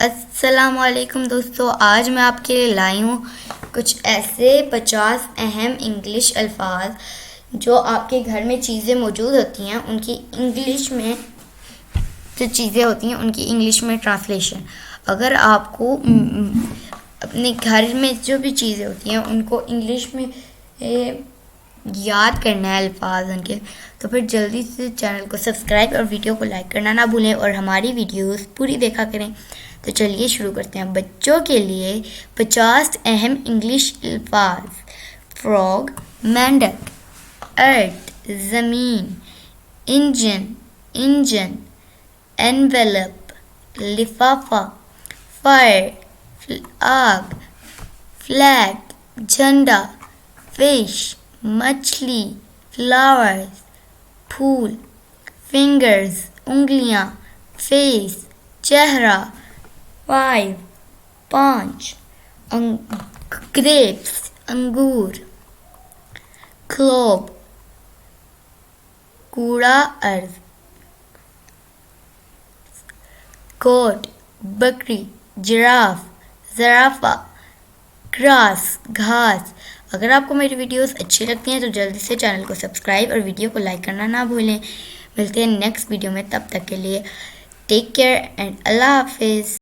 السلام علیکم دوستو، آج میں آپ کے لیے لائی ہوں کچھ ایسے 50 اہم انگلش الفاظ جو آپ کے گھر میں چیزیں موجود ہوتی ہیں، ان کی انگلش میں جو چیزیں ہوتی ہیں ان کی انگلش میں ٹرانسلیشن۔ اگر آپ کو اپنے گھر میں جو بھی چیزیں ہوتی ہیں ان کو انگلش میں یاد کرنا ہے الفاظ ان کے، تو پھر جلدی سے چینل کو سبسکرائب اور ویڈیو کو لائک کرنا نہ بھولیں اور ہماری ویڈیوز پوری دیکھا کریں۔ تو چلیے شروع کرتے ہیں۔ بچوں کے لیے 50 اہم انگلش الفاظ: فراگ، مینڈک، ارتھ زمین، انجن، انویلپ لفافہ، فائر آگ، فلیگ جھنڈا، فش مچھلی، فلاورز پھول، فنگرز انگلیاں، فیس چہرہ، 5 گریپس انگور، کلوب کوڑا ارض، گوٹ بکری، جراف زرافہ، گراس گھاس۔ اگر آپ کو میری ویڈیوز اچھی لگتی ہیں تو جلدی سے چینل کو سبسکرائب اور ویڈیو کو لائک کرنا نہ بھولیں۔ ملتے ہیں نیکسٹ ویڈیو میں، تب تک کے لیے ٹیک کیئر اینڈ اللہ حافظ۔